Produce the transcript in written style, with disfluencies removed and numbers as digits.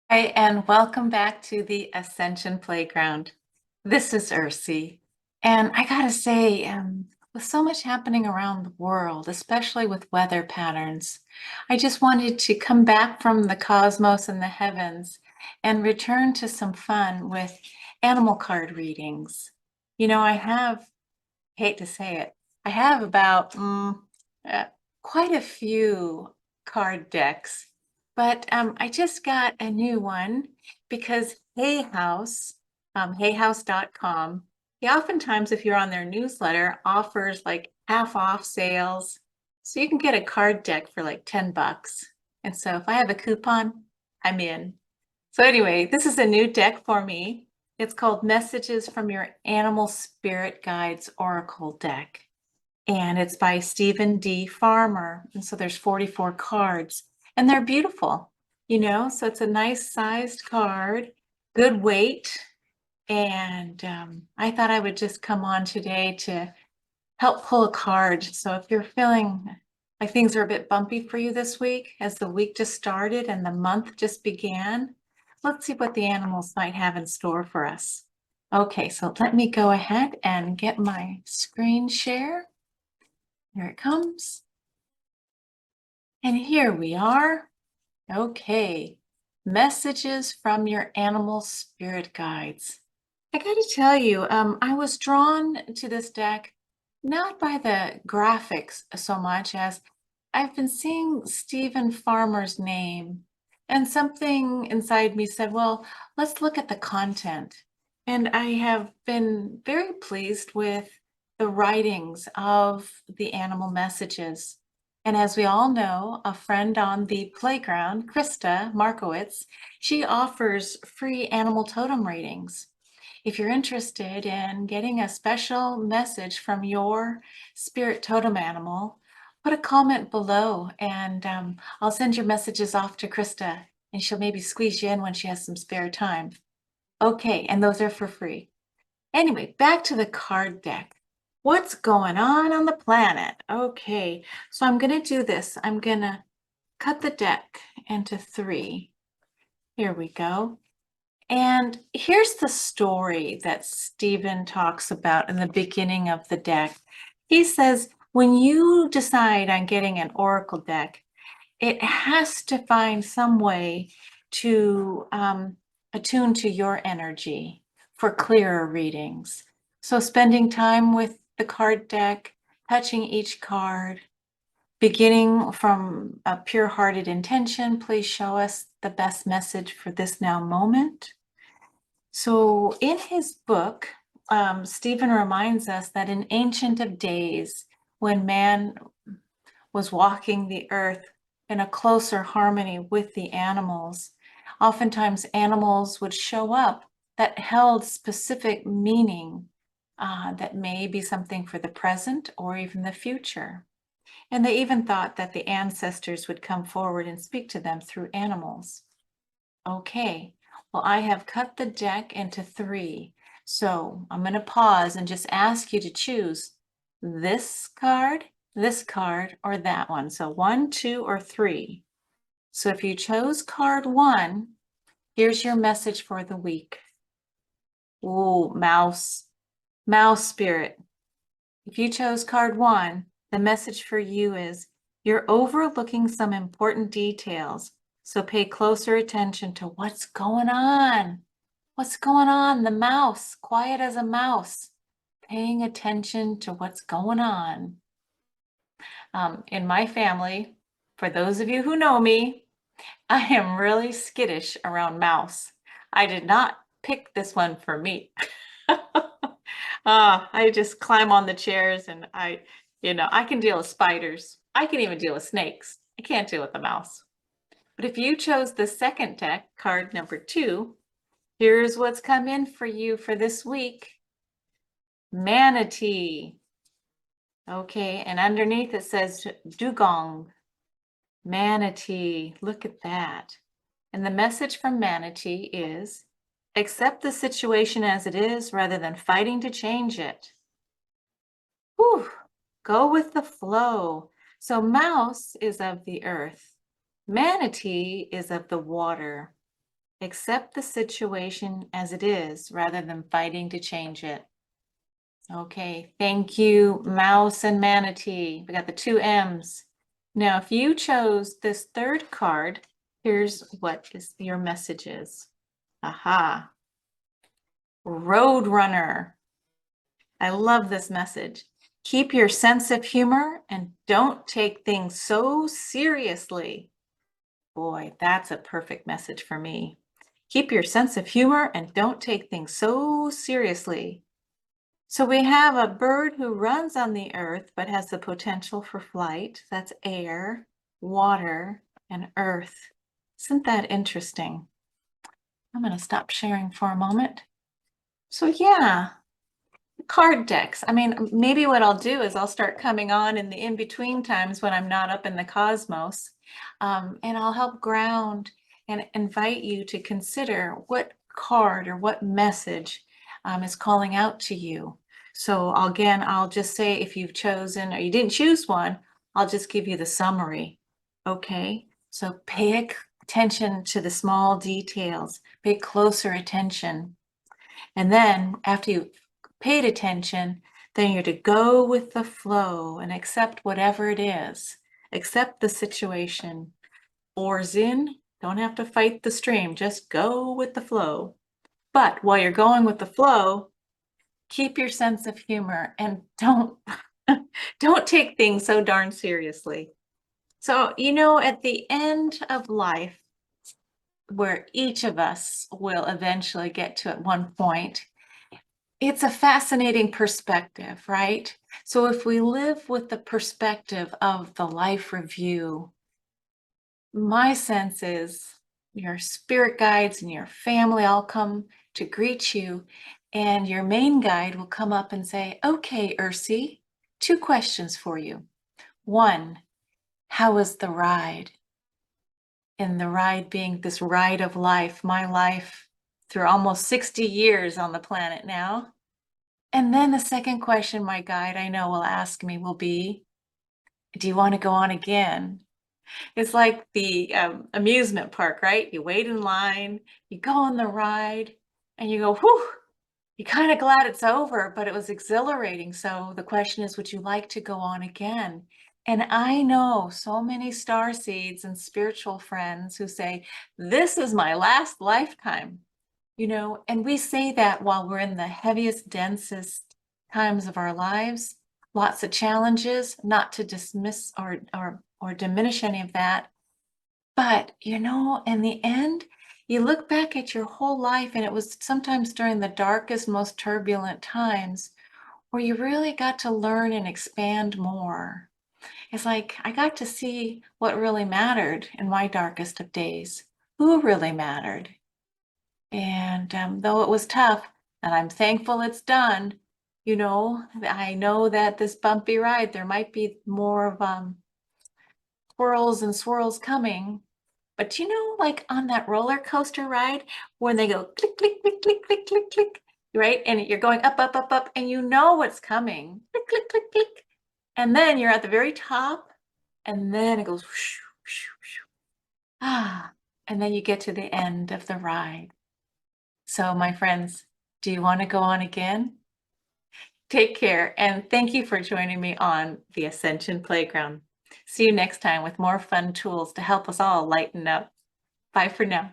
Hi, and welcome back to the Ascension Playground. This is Ursie. And I gotta say, with so much happening around the world, especially with weather patterns, I just wanted to come back from the cosmos and the heavens and return to some fun with animal card readings. Hate to say it, I have about uh, quite a few card decks, but I just got a new one because hayhouse.com, he oftentimes, if you're on their newsletter, offers like half off sales. So you can get a card deck for like 10 bucks. And so if I have a coupon, I'm in. So anyway, this is a new deck for me. It's called Messages from Your Animal Spirit Guides Oracle Deck. And it's by Stephen D. Farmer. And so there's 44 cards and they're beautiful, so it's a nice sized card, good weight. And I thought I would just come on today to help pull a card. So if you're feeling like things are a bit bumpy for you this week, as the week just started and the month just began, let's see what the animals might have in store for us. Okay, so let me go ahead and get my screen share. Here it comes. And here we are. Okay, messages from your animal spirit guides. I got to tell you, I was drawn to this deck not by the graphics so much as I've been seeing Stephen Farmer's name, and something inside me said, well, let's look at the content. And I have been very pleased with the writings of the animal messages. And as we all know, a friend on the playground, Krista Markowitz, she offers free animal totem readings. If you're interested in getting a special message from your spirit totem animal, put a comment below and I'll send your messages off to Krista and she'll maybe squeeze you in when she has some spare time. Okay, and those are for free. Anyway, back to the card deck. What's going on the planet? Okay, so I'm going to do this. I'm going to cut the deck into 3. Here we go. And here's the story that Stephen talks about in the beginning of the deck. He says, when you decide on getting an oracle deck, it has to find some way to attune to your energy for clearer readings. So spending time with the card deck, touching each card, beginning from a pure-hearted intention, please show us the best message for this now moment. So in his book, Stephen reminds us that in Ancient of Days, when man was walking the earth in a closer harmony with the animals, oftentimes animals would show up that held specific meaning that may be something for the present or even the future. And they even thought that the ancestors would come forward and speak to them through animals. Okay, well, I have cut the deck into 3. So I'm going to pause and just ask you to choose this card, or that one. So 1, 2, or 3. So if you chose card 1, here's your message for the week. Ooh, mouse spirit. If you chose card 1, the message for you is you're overlooking some important details. So pay closer attention to what's going on. What's going on? The mouse, quiet as a mouse, paying attention to what's going on. In my family, for those of you who know me, I am really skittish around mouse. I did not pick this one for me. I just climb on the chairs and I can deal with spiders. I can even deal with snakes. I can't deal with the mouse. But if you chose the second deck, card number 2, here's what's come in for you for this week. Manatee. Okay, and underneath it says dugong. Manatee, look at that. And the message from Manatee is, accept the situation as it is rather than fighting to change it. Whew. Go with the flow. So mouse is of the earth. Manatee is of the water. Accept the situation as it is rather than fighting to change it. Okay, thank you, mouse and manatee. We got the two M's. Now, if you chose this third card, here's what your message is. Aha. Roadrunner. I love this message. Keep your sense of humor and don't take things so seriously. Boy, that's a perfect message for me. Keep your sense of humor and don't take things so seriously. So we have a bird who runs on the earth but has the potential for flight. That's air, water, and earth. Isn't that interesting? I'm going to stop sharing for a moment. So yeah, card decks. I mean, maybe what I'll do is I'll start coming on in the in-between times when I'm not up in the cosmos, and I'll help ground and invite you to consider what card or what message is calling out to you. So again, I'll just say if you've chosen or you didn't choose one, I'll just give you the summary. Okay, so pay attention to the small details, pay closer attention. And then after you've paid attention, then you're to go with the flow and accept whatever it is. Accept the situation. Oars in, don't have to fight the stream, just go with the flow. But while you're going with the flow, keep your sense of humor and don't take things so darn seriously. So, at the end of life, where each of us will eventually get to at one point, it's a fascinating perspective, right? So if we live with the perspective of the life review, my sense is your spirit guides and your family all come to greet you, and your main guide will come up and say, okay, Ursie, 2 questions for you. 1, how was the ride? And the ride being this ride of life, my life through almost 60 years on the planet now. And then the second question my guide I know will ask me will be, do you want to go on again? It's like the amusement park, right? You wait in line, you go on the ride, and you go, whew, you're kind of glad it's over, but it was exhilarating. So the question is, would you like to go on again? And I know so many star seeds and spiritual friends who say, this is my last lifetime. And we say that while we're in the heaviest, densest times of our lives, lots of challenges, not to dismiss or diminish any of that. But, in the end, you look back at your whole life, and it was sometimes during the darkest, most turbulent times where you really got to learn and expand more. It's like I got to see what really mattered in my darkest of days, who really mattered. And though it was tough, and I'm thankful it's done, I know that this bumpy ride, there might be more of twirls and swirls coming. But like on that roller coaster ride, when they go click, click, click, click, click, click, click, right? And you're going up, up, up, up, and you know what's coming. Click, click, click, click. And then you're at the very top, and then it goes whoosh, whoosh, whoosh. And then you get to the end of the ride. So, my friends, do you want to go on again? Take care, and thank you for joining me on the Ascension Playground. See you next time with more fun tools to help us all lighten up. Bye for now.